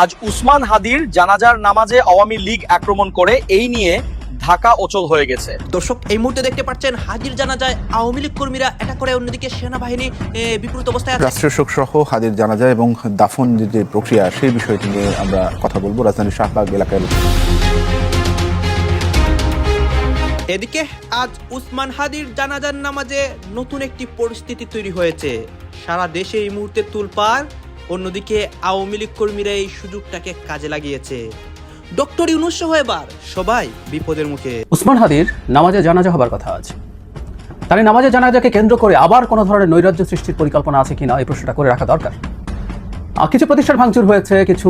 আজ উসমান হাদির জানাজার নামাজে আওয়ামী লীগ আক্রমণ করে এই নিয়ে ঢাকা অচল হয়ে গেছে। দর্শক, এই মুহূর্তে দেখতে পাচ্ছেন হাদির জানাজায় আওয়ামী লীগ কর্মীরা অ্যাটাক করে, অন্যদিকে সেনাবাহিনী বিপরীত অবস্থায় আছে। রাষ্ট্রীয় শোক সহ হাদির জানাজা এবং দাফন যে প্রক্রিয়া সেই বিষয়টি নিয়ে আমরা কথা বলবো রাজধানীর শাহবাগ এলাকায়। এদিকে আজ উসমান হাদির জানাজার নামাজে নতুন একটি পরিস্থিতি তৈরি হয়েছে। সারা দেশে এই মুহূর্তে তুলপাড়, অন্যদিকে আওয়ামী লীগ কর্মীরা এই সুযোগটাকে কাজে লাগিয়েছে। ডক্টর ইউনূস সহ এবার সবাই বিপদের মুখে। উসমান হাদির নামাজে জানাজা হবার কথা আছে, তার এই নামাজে জানাজাকে কেন্দ্র করে আবার কোনো ধরনের নৈরাজ্য সৃষ্টির পরিকল্পনা আছে কিনা এই প্রশ্নটা করে রাখা দরকার। কিছু প্রতিষ্ঠান ভাঙচুর হয়েছে, কিছু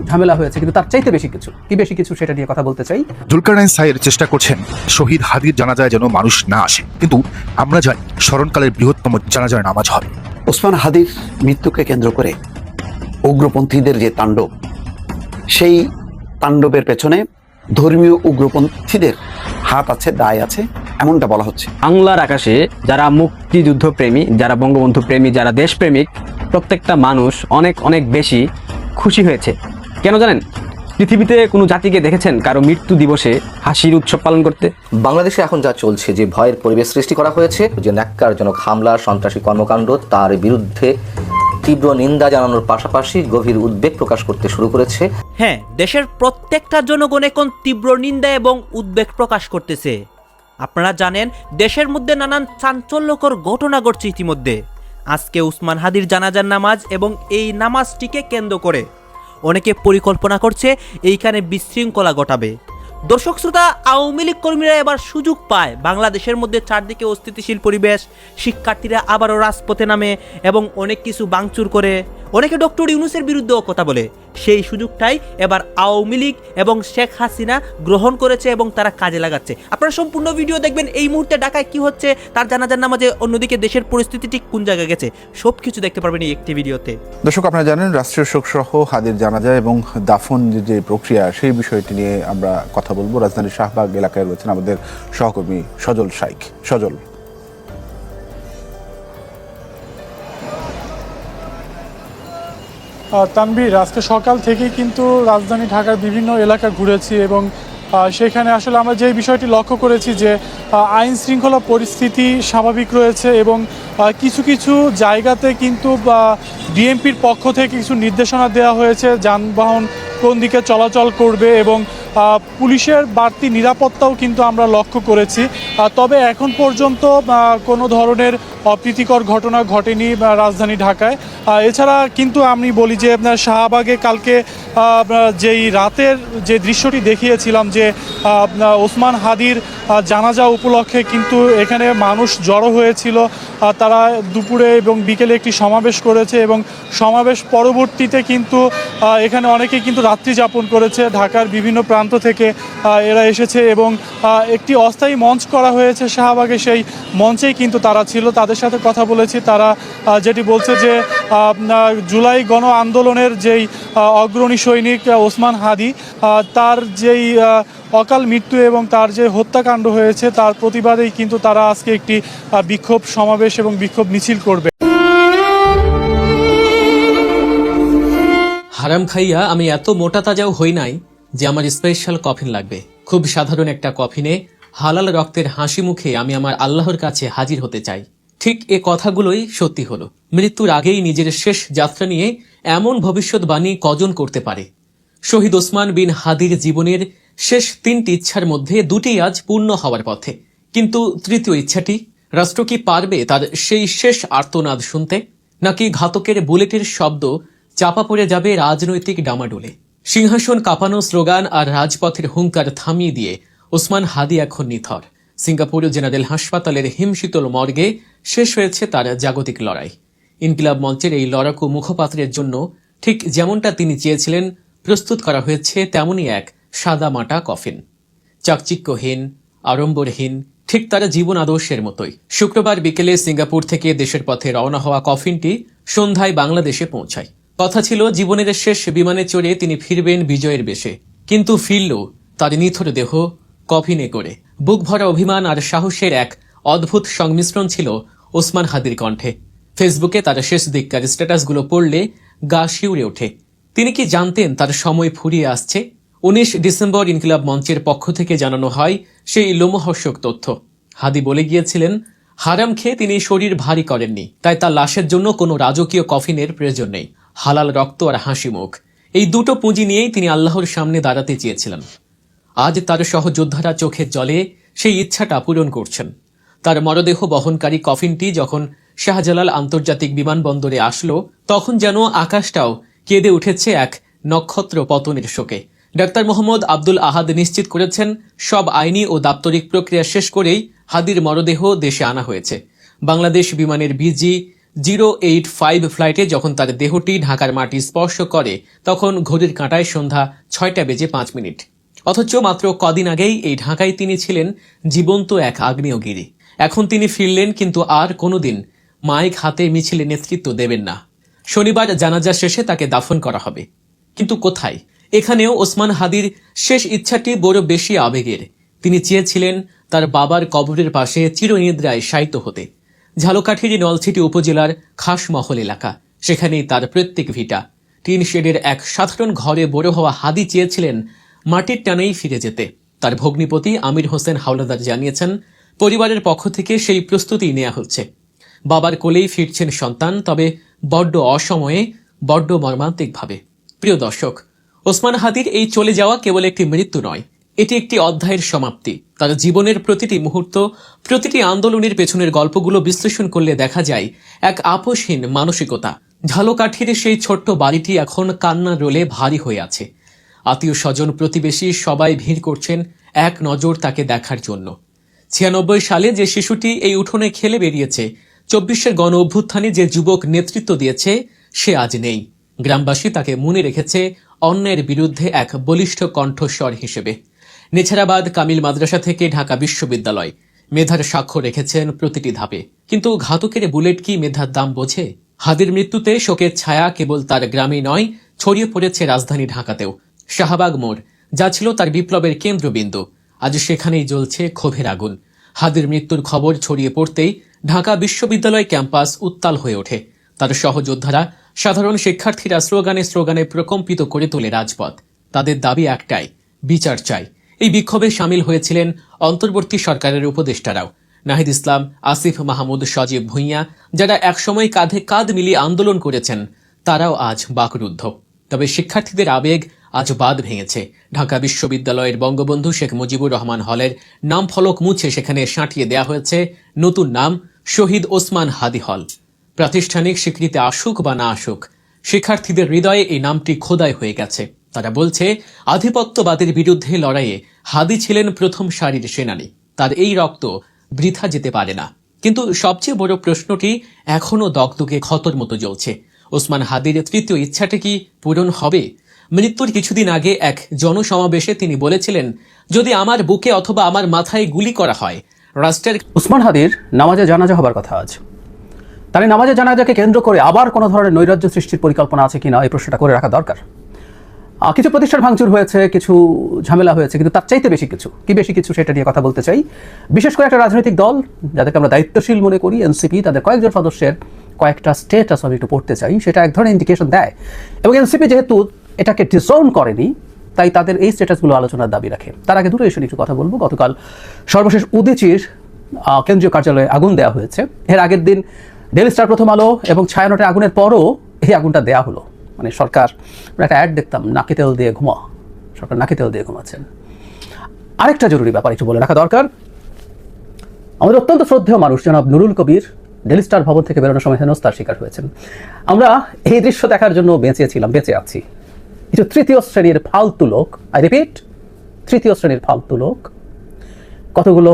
ঝামেলা হয়েছে, কিন্তু তার চাইতে বেশি কিছু সেটা নিয়ে কথা বলতে চাই। জুলকারনাইন সাইয়ের চেষ্টা করছেন শহীদ হাদির জানাজায় যেন মানুষ না আসে, কিন্তু আমরা জানি স্মরণকালের বৃহত্তম জানাজার নামাজ হবে। ওসমান হাদির মৃত্যুকে কেন্দ্র করে উগ্রপন্থীদের যে তাণ্ডব, সেই তাণ্ডবের পেছনে ধর্মীয় উগ্রপন্থীদের হাত আছে, দায় আছে, এমনটা বলা হচ্ছে। বাংলার আকাশে যারা মুক্তিযুদ্ধ প্রেমী, যারা বঙ্গবন্ধু প্রেমী, যারা দেশপ্রেমিক, প্রত্যেকটা মানুষ অনেক অনেক বেশি খুশি হয়েছে। কেন জানেন? পৃথিবীতে কোনো জাতিকে দেখেছেন কারো মৃত্যু দিবসে হাসির উৎসব পালন করতে? বাংলাদেশে এখন যা চলছে, যে ভয়ের পরিবেশ সৃষ্টি করা হয়েছে, যে ন্যাক্কারজনক হামলা, সন্ত্রাসী কর্মকাণ্ড, তার বিরুদ্ধে তীব্র নিন্দা জানানোর পাশাপাশি গভীর উদ্বেগ প্রকাশ করতে শুরু করেছে। হ্যাঁ, দেশের প্রত্যেকটা জনগণ এখন তীব্র নিন্দা এবং উদ্বেগ প্রকাশ করতেছে। আপনারা জানেন, দেশের মধ্যে নানান চাঞ্চল্যকর ঘটনা ঘটছে ইতিমধ্যে। আজকে উসমান হাদির জানাজার নামাজ এবং এই নামাজটিকে কেন্দ্র করে অনেকে পরিকল্পনা করছে এইখানে বিশৃঙ্খলা ঘটাবে। দর্শক শ্রোতা, আওয়ামী লীগ কর্মীরা এবার সুযোগ পায়, বাংলাদেশের মধ্যে চারদিকে অস্থিতিশীল পরিবেশ, শিক্ষার্থীরা আবারও রাজপথে নামে এবং অনেক কিছু ভাঙচুর করে, অনেকে ডক্টর ইউনূসের বিরুদ্ধেও কথা বলে। সেই সুযোগটাই এবার আওয়ামী লীগ এবং শেখ হাসিনা গ্রহণ করেছে এবং তারা কাজে লাগাচ্ছে। আপনারা সম্পূর্ণ ভিডিও দেখবেন। এই মুহূর্তে ঢাকায় কি হচ্ছে, তার জানাজার নামাজে, অন্যদিকে দেশের পরিস্থিতি ঠিক কোন জায়গায় গেছে, সবকিছু দেখতে পারবেন এই একটি ভিডিওতে। দর্শক, আপনারা জানেন রাষ্ট্রীয় শোক সহ হাদির জানাজা এবং দাফন যে প্রক্রিয়া সেই বিষয়টি নিয়ে আমরা কথা বলবো। রাজধানীর শাহবাগ এলাকায় রয়েছেন আমাদের সহকর্মী সজল শাইখ। সজল, তানভীর, আজকে সকাল থেকেই কিন্তু রাজধানী ঢাকার বিভিন্ন এলাকা ঘুরেছি এবং সেখানে আসলে আমরা যে বিষয়টি লক্ষ্য করেছি যে আইন শৃঙ্খলা পরিস্থিতি স্বাভাবিক রয়েছে এবং কিছু কিছু জায়গাতে কিন্তু ডিএমপির পক্ষ থেকে কিছু নির্দেশনা দেওয়া হয়েছে যানবাহন কোন দিকে চলাচল করবে এবং পুলিশের বাড়তি নিরাপত্তাও কিন্তু আমরা লক্ষ্য করেছি। তবে এখন পর্যন্ত কোনো ধরনের অপ্রীতিকর ঘটনা ঘটেনি রাজধানী ঢাকায়। এছাড়া কিন্তু আমি বলি যে শাহবাগে কালকে যেই রাতের যে দৃশ্যটি দেখিয়েছিলাম, যে ওসমান হাদির জানাজা উপলক্ষে কিন্তু এখানে মানুষ জড়ো হয়েছিল। তারা দুপুরে এবং বিকেলে একটি সমাবেশ করেছে এবং সমাবেশ পরবর্তীতে কিন্তু এখানে অনেকে কিন্তু রাত্রি যাপন করেছে। ঢাকার বিভিন্ন প্রান্ত থেকে এরা এসেছে এবং একটি অস্থায়ী মঞ্চ করা হয়েছে শাহবাগে, সেই মঞ্চেই কিন্তু তারা ছিল। তাদের সাথে কথা বলেছি, তারা যেটি বলছে যে জুলাই গণ আন্দোলনের যেই অগ্রণী সৈনিক ওসমান হাদি, তার যেই অকাল মৃত্যু এবং তার যে হত্যাকাণ্ড হয়েছে তার প্রতিবাদেই কিন্তু তারা আজকে একটি বিক্ষোভ সমাবেশ এবং বিক্ষোভ মিছিল করবে। হারাম খাইয়া আমি এত মোটা তাজাও হই নাই যে আমার স্পেশাল কফিন লাগবে। খুব সাধারণ একটা কফিনে হালাল রক্তের হাসি মুখে আমি আমার আল্লাহর কাছে হাজির হতে চাই। ঠিক এ কথাগুলোই সত্যি হলো। মৃত্যুর আগেই নিজের শেষ যাত্রা নিয়ে এমন ভবিষ্যৎবাণী কজন করতে পারে? শহীদ ওসমান বিন হাদির জীবনের শেষ 3টি ইচ্ছার মধ্যে 2টি আজ পূর্ণ হওয়ার পথে, কিন্তু তৃতীয় ইচ্ছাটি, রাষ্ট্র কি পারবে তার সেই শেষ আর্তনাদ শুনতে, নাকি ঘাতকের বুলেটের শব্দ চাপা পড়ে যাবে রাজনৈতিক ডামাডোলে? সিংহাসন কাঁপানো স্লোগান আর রাজপথের হুঙ্কার থামিয়ে দিয়ে ওসমান হাদি এখন নিথর। সিঙ্গাপুর জেনারেল হাসপাতালের হিমশীতল মর্গে শেষ হয়েছে তার জাগতিক লড়াই। ইনকিলাব মঞ্চের এই লড়াকু মুখপাত্রের জন্য ঠিক যেমনটা তিনি চেয়েছিলেন প্রস্তুত করা হয়েছে তেমনই এক সাদা মাটা কফিন, চাকচিক্যহীন, আড়ম্বরহীন, ঠিক তার জীবন আদর্শের মতোই। শুক্রবার বিকেলে সিঙ্গাপুর থেকে দেশের পথে রওনা হওয়া কফিনটি সন্ধ্যায় বাংলাদেশে পৌঁছায়। কথা ছিল জীবনের শেষ বিমানে চড়ে তিনি ফিরবেন বিজয়ের বেশে, কিন্তু ফিরল তার নিথর দেহ কফিনে করে। বুক ভরা অভিমান আর সাহসের এক অদ্ভুত সংমিশ্রণ ছিল ওসমান হাদির কণ্ঠে। ফেসবুকে তার শেষ দিককার স্ট্যাটাসগুলো পড়লে গা শিউরে ওঠে। তিনি কি জানতেন তার সময় ফুরিয়ে আসছে? 19 ডিসেম্বর ইনকিলাব মঞ্চের পক্ষ থেকে জানানো হয় সেই লোমহর্ষক তথ্য। হাদি বলে গিয়েছিলেন, হারাম খেয়ে তিনি শরীর ভারী করেননি, তাই তার লাশের জন্য কোনো রাজকীয় কফিনের প্রয়োজন নেই। হালাল রক্ত আর হাসি মুখ, এই দুটো পুঁজি নিয়েই তিনি আল্লাহর সামনে দাঁড়াতে চেয়েছিলেন। আজ তার সহযোদ্ধারা চোখের জলে সেই ইচ্ছাটা পূরণ করছেন। তার মরদেহ বহনকারী কফিনটি যখন শাহজালাল আন্তর্জাতিক বিমানবন্দরে আসলো, তখন যেন আকাশটাও কেঁদে উঠেছে এক নক্ষত্র পতনের শোকে। ডাক্তার মোহাম্মদ আব্দুল আহাদ নিশ্চিত করেছেন, সব আইনি ও দাপ্তরিক প্রক্রিয়া শেষ করেই হাদির মরদেহ দেশে আনা হয়েছে। বাংলাদেশ বিমানের BG-085 ফ্লাইটে যখন তার দেহটি ঢাকার মাটি স্পর্শ করে, তখন ঘড়ির কাঁটায় সন্ধ্যা 6:05। অথচ মাত্র কদিন আগেই এই ঢাকায় তিনি ছিলেন জীবন্ত এক আগ্নেয়গিরি। এখন তিনি ফিরলেন, কিন্তু আর কোনোদিন মাইক হাতে মিছিলে নেতৃত্ব দেবেন না। শনিবার জানাজা শেষে তাকে দাফন করা হবে, কিন্তু কোথায়? এখানেও ওসমান হাদির শেষ ইচ্ছাটি বড় বেশি আবেগের। তিনি চেয়েছিলেন তার বাবার কবরের পাশে চিরনিদ্রায় শায়িত হতে। ঝালকাঠির নলছিটি উপজেলার খাসমহল এলাকা, সেখানেই তার প্রত্যেক ভিটা। টিন শেডের এক সাধারণ ঘরে বড় হওয়া হাদি চেয়েছিলেন মাটির টানেই ফিরে যেতে। তার ভগ্নিপতি আমির হোসেন হাওলাদার জানিয়েছেন, পরিবারের পক্ষ থেকে সেই প্রস্তুতি নেওয়া হচ্ছে। বাবার কোলেই ফিরছেন সন্তান, তবে বড্ড অসময়ে, বড্ড মর্মান্তিকভাবে। প্রিয় দর্শক, ওসমান হাদির এই চলে যাওয়া কেবল একটি মৃত্যু নয়, এটি একটি অধ্যায়ের সমাপ্তি। তার জীবনের প্রতিটি মুহূর্ত, প্রতিটি আন্দোলনের পেছনের গল্পগুলো বিশ্লেষণ করলে দেখা যায় এক আপোষহীন মানসিকতা। ঝালকাঠির সেই ছোট্ট বাড়িটি এখন কান্নার রোলে ভারী হয়ে আছে। আত্মীয় স্বজন, প্রতিবেশী সবাই ভিড় করছেন এক নজর তাকে দেখার জন্য। 96 সালে যে শিশুটি এই উঠোনে খেলে বেরিয়েছে, 24-এর গণ অভ্যুত্থানে যে যুবক নেতৃত্ব দিয়েছে, সে আজ নেই। গ্রামবাসী তাকে মনে রেখেছে অন্যায়ের বিরুদ্ধে এক বলিষ্ঠ কণ্ঠস্বর হিসেবে। নেছারাবাদ কামিল মাদ্রাসা থেকে ঢাকা বিশ্ববিদ্যালয়, মেধার সাক্ষ্য রেখেছেন প্রতিটি ধাপে। কিন্তু ঘাতকের বুলেট কি মেধার দাম বোঝে? হাদির মৃত্যুতে শোকের ছায়া কেবল তার গ্রামে নয়, ছড়িয়ে পড়েছে রাজধানী ঢাকাতেও। শাহবাগ মোড়, যা ছিল তার বিপ্লবের কেন্দ্রবিন্দু, আজ সেখানেই জ্বলছে ক্ষোভের আগুন। হাদির মৃত্যুর খবর ছড়িয়ে পড়তেই ঢাকা বিশ্ববিদ্যালয় ক্যাম্পাস উত্তাল হয়ে ওঠে। তার সহযোদ্ধারা, সাধারণ শিক্ষার্থীরা স্লোগানে প্রকম্পিত করে তোলে রাজপথ। তাদের দাবি একটাই, বিচার চাই। এই বিক্ষোভে সামিল হয়েছিলেন অন্তর্বর্তী সরকারের উপদেষ্টারাও। নাহিদ ইসলাম, আসিফ মাহমুদ, সজীব ভুঁইয়া, যারা একসময় কাঁধে কাঁধ মিলিয়ে আন্দোলন করেছেন, তারাও আজ বাকরুদ্ধ। তবে শিক্ষার্থীদের আবেগ আজ বাঁধ ভেঙেছে। ঢাকা বিশ্ববিদ্যালয়ের বঙ্গবন্ধু শেখ মুজিবুর রহমান হলের নাম ফলক মুছে সেখানে সাঁটিয়ে দেয়া হয়েছে নতুন নাম, শহীদ ওসমান হাদি হল। প্রাতিষ্ঠানিক স্বীকৃতি আসুক বা না আসুক, শিক্ষার্থীদের হৃদয়ে এই নামটি খোদাই হয়ে গেছে। তারা বলছে, আধিপত্যবাদের বিরুদ্ধে লড়াইয়ে হাদি ছিলেন প্রথম সারির সেনানী। তার এই রক্ত বৃথা যেতে পারে না। কিন্তু সবচেয়ে বড় প্রশ্নটি এখনও দগদগে ক্ষতর মতো জ্বলছে। ওসমান হাদির তৃতীয় ইচ্ছাটা কি পূরণ হবে? মৃত্যুর কিছুদিন আগে এক জনসমাবেশে তিনি বলেছিলেন, যদি আমার বুকে অথবা আমার মাথায় গুলি করা হয়, রাষ্ট্রের। ওসমান হাদির নামাজে জানাজা হবার কথা আছে। তার এই নামাজে জানাজাকে কেন্দ্র করে আবার কোনো ধরনের নৈরাজ্য সৃষ্টির পরিকল্পনা আছে কিনা, এই প্রশ্নটা করে রাখা দরকার। কিছু প্রতিষ্ঠান ভাঙচুর হয়েছে, কিছু ঝামেলা হয়েছে, কিন্তু তার চাইতে বেশি কিছু সেটা নিয়ে কথা বলতে চাই। বিশেষ করে একটা রাজনৈতিক দল যাদেরকে আমরা দায়িত্বশীল মনে করি, এনসিপি, তাদের কয়েকজন সদস্যের কয়েকটা স্টেটাস আমি একটু পড়তে চাই। সেটা এক ধরনের ইন্ডিকেশন দেয়, এবং এনসিপি যেহেতু এটাকে ডিসওন করেনি, তাই তাদের এই স্ট্যাটাসগুলো আলোচনার দাবি রাখে। তার আগে দুটো ইস্যু নিয়ে একটু কথা বলবো। গতকাল সর্বশেষ উদীচীর কেন্দ্রীয় কার্যালয়ে আগুন দেওয়া হয়েছে। এর আগের দিন ডেইলি স্টার, প্রথম আলো এবং ছায়ানটের আগুনের পরও এই আগুনটা দেওয়া হলো। মানে সরকার, একটা অ্যাড দেখতাম, নাকি তেল দিয়ে ঘুমা, সরকার নাকি তেল দিয়ে ঘুমাচ্ছেন। আরেকটা জরুরি ব্যাপার একটু বলে রাখা দরকার। আমাদের অত্যন্ত শ্রদ্ধেয় মানুষ জনাব নুরুল কবির ডেইলি স্টার ভবন থেকে বেরোনোর সময় হেনস্থার শিকার হয়েছেন। আমরা এই দৃশ্য দেখার জন্য বেঁচে আছি। কিছু তৃতীয় শ্রেণীর ফালতু লোক, আই রিপিট, তৃতীয় শ্রেণীর ফালতু লোক কতগুলো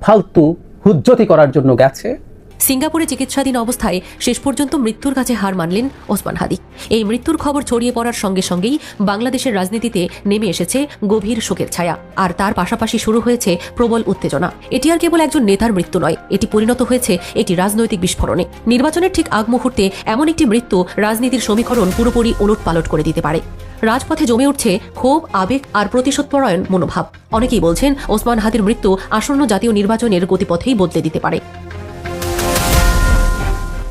ফালতু হুজ্জতি করার জন্য গেছে। সিঙ্গাপুরে চিকিৎসাধীন অবস্থায় শেষ পর্যন্ত মৃত্যুর কাছে হার মানলেন ওসমান হাদি। এই মৃত্যুর খবর ছড়িয়ে পড়ার সঙ্গে সঙ্গেই বাংলাদেশের রাজনীতিতে নেমে এসেছে গভীর শোকের ছায়া, আর তার পাশাপাশি শুরু হয়েছে প্রবল উত্তেজনা। এটি আর কেবল একজন নেতার মৃত্যু নয়, এটি পরিণত হয়েছে একটি রাজনৈতিক বিস্ফোরণে। নির্বাচনের ঠিক আগ মুহূর্তে এমন একটি মৃত্যু রাজনীতির সমীকরণ পুরোপুরি ওলটপালট করে দিতে পারে। রাজপথে জমে উঠছে ক্ষোভ, আবেগ আর প্রতিশোধপরায়ণ মনোভাব। অনেকেই বলছেন ওসমান হাদির মৃত্যু আসন্ন জাতীয় নির্বাচনের গতিপথেই বদলে দিতে পারে।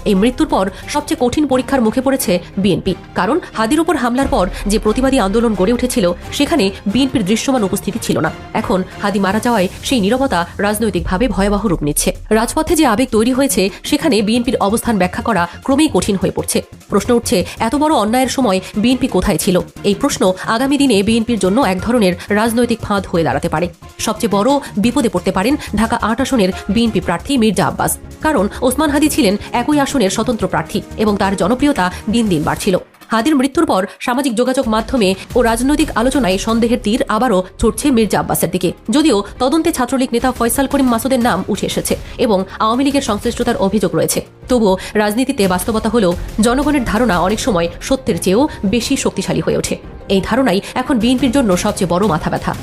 এই মৃত্যুর পর সবচেয়ে কঠিন পরীক্ষার মুখে পড়েছে বিএনপি, কারণ হাদির উপর হামলার পর যে প্রতিবাদী আন্দোলন গড়ে উঠেছিল সেখানে বিএনপির দৃশ্যমান উপস্থিতি ছিল না। এখন হাদি মারা যাওয়ায় সেই নীরবতা রাজনৈতিকভাবে ভয়াবহ রূপ নিচ্ছে। রাজপথে যে আবেগ তৈরি হয়েছে সেখানে বিএনপির অবস্থান ব্যাখ্যা করা ক্রমেই কঠিন হয়ে পড়ছে। প্রশ্ন উঠছে, এত বড় অন্যায়ের সময় বিএনপি কোথায় ছিল? এই প্রশ্ন আগামী দিনে বিএনপির জন্য এক ধরনের রাজনৈতিক ফাঁদ হয়ে দাঁড়াতে পারে। সবচেয়ে বড় বিপদে পড়তে পারেন ঢাকা ৮ আসনের বিএনপি প্রার্থী মির্জা আব্বাস, কারণ ওসমান হাদি ছিলেন একই আসনের স্বতন্ত্র প্রার্থী এবং তার জনপ্রিয়তা দিন দিন বাড়ছিল। হাদির মৃত্যুর পর সামাজিক যোগাযোগ মাধ্যমে ও রাজনৈতিক আলোচনায় সন্দেহের তীর আবারও ছুটছে মির্জা আব্বাসের দিকে। যদিও তদন্তে ছাত্রলীগ নেতা ফয়সাল করিম মাসুদের নাম উঠে এসেছে এবং আওয়ামী লীগের সংশ্লিষ্টতার অভিযোগ রয়েছে, তবুও রাজনীতিতে বাস্তবতা হলেও জনগণের ধারণা অনেক সময় সত্যের চেয়েও বেশি শক্তিশালী হয়ে ওঠে। এই ধারণাই এখন বিএনপির জন্য সবচেয়ে বড় মাথা ব্যথা।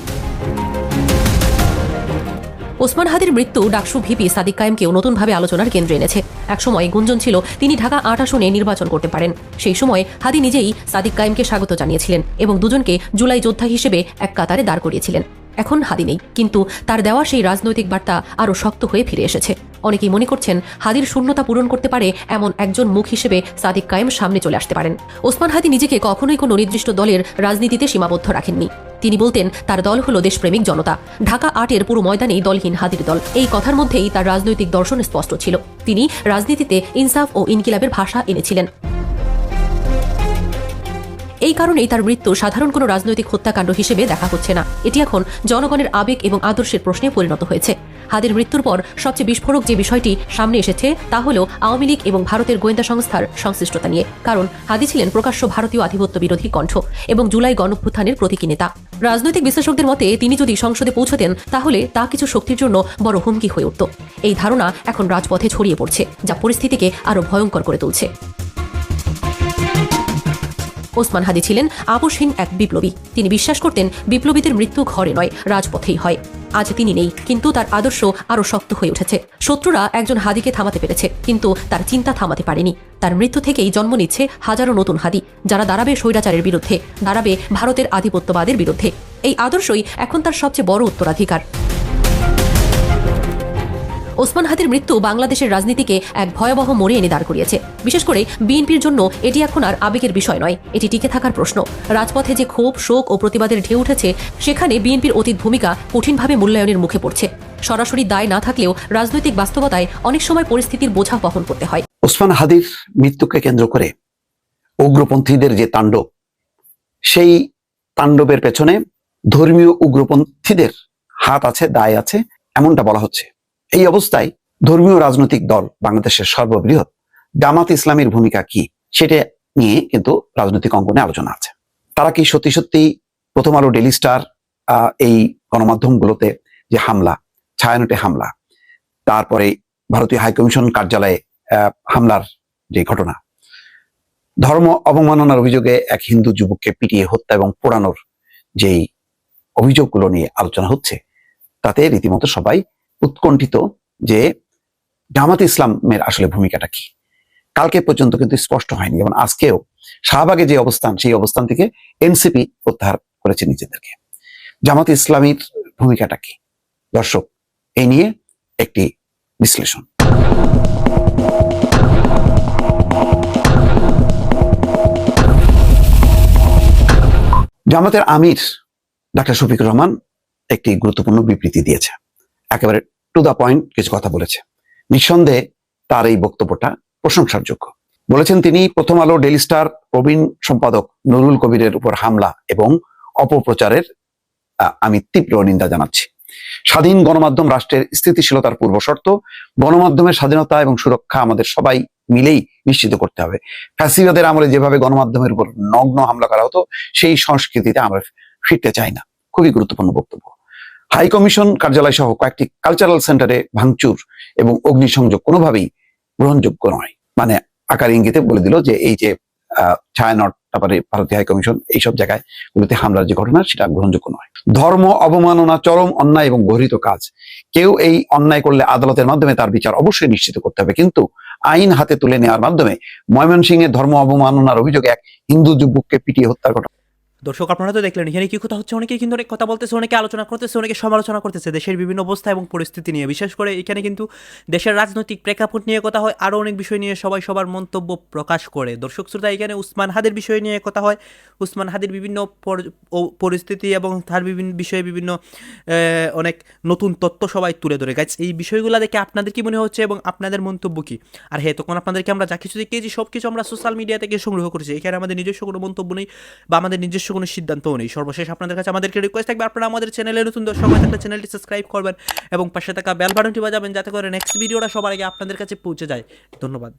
ওসমান হাদির মৃত্যু ডাকসু ভিপি সাদিক কায়েমকেও নতুনভাবে আলোচনার কেন্দ্রে এনেছে। একসময় গুঞ্জন ছিল তিনি ঢাকা ৮ আসনে নির্বাচন করতে পারেন। সেই সময় হাদি নিজেই সাদিক কায়েমকে স্বাগত জানিয়েছিলেন এবং দুজনকে জুলাই যোদ্ধা হিসেবে এক কাতারে দাঁড় করিয়েছিলেন। এখন হাদি নেই, কিন্তু তার দেওয়া সেই রাজনৈতিক বার্তা আরও শক্ত হয়ে ফিরে এসেছে। অনেকেই মনে করছেন হাদির শূন্যতা পূরণ করতে পারে এমন একজন মুখ হিসেবে সাদিক কায়েম সামনে চলে আসতে পারেন। ওসমান হাদি নিজেকে কখনোই কোনো নির্দিষ্ট দলের রাজনীতিতে সীমাবদ্ধ রাখেননি। তিনি বলতেন তার দল হলো দেশপ্রেমিক জনতা। ঢাকা ৮-এর পুরো ময়দানেই দলহীন হাদির দল। এই কথার মধ্যেই তার রাজনৈতিক দর্শন স্পষ্ট ছিল। তিনি রাজনীতিতে ইনসাফ ও ইনকিলাবের ভাষা এনেছিলেন। এই কারণেই তার মৃত্যু সাধারণ কোনো রাজনৈতিক হত্যাকাণ্ড হিসেবে দেখা হচ্ছে না। এটি এখন জনগণের আবেগ এবং আদর্শের প্রশ্নে পরিণত হয়েছে। হাদির মৃত্যুর পর সবচেয়ে বিস্ফোরক যে বিষয়টি সামনে এসেছে তা হল আওয়ামী লীগ এবং ভারতের গোয়েন্দা সংস্থার সংশ্লিষ্টতা নিয়ে। কারণ হাদি ছিলেন প্রকাশ্য ভারতীয় আধিপত্য বিরোধী কণ্ঠ এবং জুলাই গণঅভ্যুত্থানের প্রতীকী নেতা। রাজনৈতিক বিশ্লেষকদের মতে তিনি যদি সংসদে পৌঁছতেন তাহলে তা কিছু শক্তির জন্য বড় হুমকি হয়ে উঠত। এই ধারণা এখন রাজপথে ছড়িয়ে পড়ছে, যা পরিস্থিতিকে আরও ভয়ঙ্কর করে তুলছে। ওসমান হাদি ছিলেন আপোষহীন এক বিপ্লবী। তিনি বিশ্বাস করতেন বিপ্লবীদের মৃত্যু ঘরে নয়, রাজপথেই হয়। আজ তিনি নেই, কিন্তু তার আদর্শ আরও শক্ত হয়ে উঠেছে। শত্রুরা একজন হাদিকে থামাতে পেরেছে, কিন্তু তার চিন্তা থামাতে পারেনি। তার মৃত্যু থেকেই জন্ম নিচ্ছে হাজারো নতুন হাদি, যারা দাঁড়াবে স্বৈরাচারের বিরুদ্ধে, দাঁড়াবে ভারতের আধিপত্যবাদের বিরুদ্ধে। এই আদর্শই এখন তার সবচেয়ে বড় উত্তরাধিকার। ওসমান হাদির মৃত্যু বাংলাদেশের রাজনীতিকে এক ভয়াবহ মোড়ে এনে দাঁড় করিয়েছে। বিশেষ করে বিএনপির জন্য এটি এখন আর আবেগের বিষয় নয়, এটি টিকে থাকার প্রশ্ন। রাজপথে যে ক্ষোভ, শোক ও প্রতিবাদের ঢেউ উঠেছে সেখানে বিএনপির অতীত ভূমিকা কঠিনভাবে মূল্যায়নের মুখে পড়ছে। সরাসরি দায় না থাকলেও রাজনৈতিক বাস্তবতায় অনেক সময় পরিস্থিতির বোঝা বহন করতে হয়। ওসমান হাদির মৃত্যুকে কেন্দ্র করে উগ্রপন্থীদের যে তাণ্ডব, সেই তাণ্ডবের পেছনে ধর্মীয় উগ্রপন্থীদের হাত আছে, দায় আছে, এমনটা বলা হচ্ছে। এই অবস্থায় ধর্মীয় রাজনৈতিক দল বাংলাদেশের সর্ববৃহৎ জামাত ইসলামীর ভূমিকা কি সেটা নিয়ে কিন্তু রাজনৈতিক অঙ্গনে আলোচনা আছে। তারা কি সত্যি সত্যি প্রথম আলো, ডেইলি স্টার, এই গণমাধ্যমগুলোতে যে হামলা, ছায়ানটে হামলা, তারপরে ভারতীয় হাইকমিশন কার্যালয়ে হামলার যে ঘটনা, ধর্ম অবমাননার অভিযোগে এক হিন্দু যুবককে পিটিয়ে হত্যা এবং পোড়ানোর যেই অভিযোগগুলো নিয়ে আলোচনা হচ্ছে, তাতে রীতিমতো সবাই উৎকণ্ঠিত যে জামাত ইসলামের আসলে ভূমিকাটা কি। কালকে পর্যন্ত কিন্তু স্পষ্ট হয়নি, যেমন আজকেও শাহবাগে যে অবস্থান, সেই অবস্থান থেকে এনসিপি প্রত্যাহার করেছে নিজেদেরকে। জামাত ইসলামীর ভূমিকাটা কি? দর্শক, এই নিয়ে একটি বিশ্লেষণ। জামাতের আমির ডাক্তার শফিকুর রহমান একটি গুরুত্বপূর্ণ বিবৃতি দিয়েছে, একেবারে টু দা পয়েন্ট কিছু কথা বলেছে। নিঃসন্দেহে তার এই বক্তব্যটা প্রশংসার যোগ্য। বলেছেন তিনি, প্রথম আলো, ডেইলি স্টার প্রবীণ সম্পাদক নুরুল কবিরের উপর হামলা এবং অপপ্রচারের আমি তীব্র নিন্দা জানাচ্ছি। স্বাধীন গণমাধ্যম রাষ্ট্রের স্থিতিশীলতার পূর্ব শর্ত। গণমাধ্যমের স্বাধীনতা এবং সুরক্ষা আমাদের সবাই মিলেই নিশ্চিত করতে হবে। ফ্যাসিবাদের আমলে যেভাবে গণমাধ্যমের উপর নগ্ন হামলা করা হতো, সেই সংস্কৃতিতে আমরা ফিরতে চাই না। খুবই গুরুত্বপূর্ণ বক্তব্য। হাই কমিশন কার্যালয় সহ কয়েকটি কালচারাল সেন্টারে ভাঙচুর এবং অগ্নিসংযোগ কোনোভাবেই গ্রহণযোগ্য নয়। মানে আকার ইঙ্গিতে বলে দিল যে এই যে ছায়ানট, তারপরে ভারতীয় হাই কমিশন, এইসব জায়গায় গুলোতে হামলার যে ঘটনা, সেটা গ্রহণযোগ্য নয়। ধর্ম অবমাননা চরম অন্যায় এবং গর্হিত কাজ। কেউ এই অন্যায় করলে আদালতের মাধ্যমে তার বিচার অবশ্যই নিশ্চিত করতে হবে, কিন্তু আইন হাতে তুলে নেওয়ার মাধ্যমে ময়মনসিংহে ধর্ম অবমাননার অভিযোগে এক হিন্দু যুবককে পিটিয়ে হত্যার ঘটনা দর্শক আপনারা তো দেখলেন এখানে কি কথা হচ্ছে, অনেকেই কিন্তু অনেক কথা বলতেছে, অনেকে আলোচনা করতেছে, অনেকে সমালোচনা করতেছে দেশের বিভিন্ন অবস্থা এবং পরিস্থিতি নিয়ে। বিশেষ করে এখানে কিন্তু দেশের রাজনৈতিক প্রেক্ষাপট নিয়ে কথা হয়, আরও অনেক বিষয় নিয়ে সবাই সবার মন্তব্য প্রকাশ করে। দর্শক শ্রোতা, এখানে উসমান হাদির বিষয় নিয়ে কথা হয়, উসমান হাদির বিভিন্ন পরিস্থিতি এবং তার বিভিন্ন বিষয়ে বিভিন্ন অনেক নতুন তথ্য সবাই তুলে ধরে গেছে। এই বিষয়গুলো দেখে আপনাদের কি মনে হচ্ছে এবং আপনাদের মন্তব্য কি? আর হ্যাঁ, তখন আপনাদেরকে আমরা যা কিছু দেখিয়েছি সব কিছু আমরা সোশ্যাল মিডিয়া থেকে সংগ্রহ করেছি, এখানে আমাদের নিজস্ব কোনো মন্তব্য নেই বা আমাদের নিজস্ব কোনো সিদ্ধান্তও নেই। সর্বশেষ আপনাদের কাছে আমাদেরকে রিকোয়েস্ট থাকবে, আপনারা আমাদের চ্যানেলে নতুন দর্শক হয়ে থাকলে চ্যানেলটি সাবস্ক্রাইব করবেন এবং পাশে থাকা বেল বাটনটি বাজাবেন যাতে করে নেক্সট ভিডিওটা সবার আগে আপনাদের কাছে পৌঁছে যায়। ধন্যবাদ।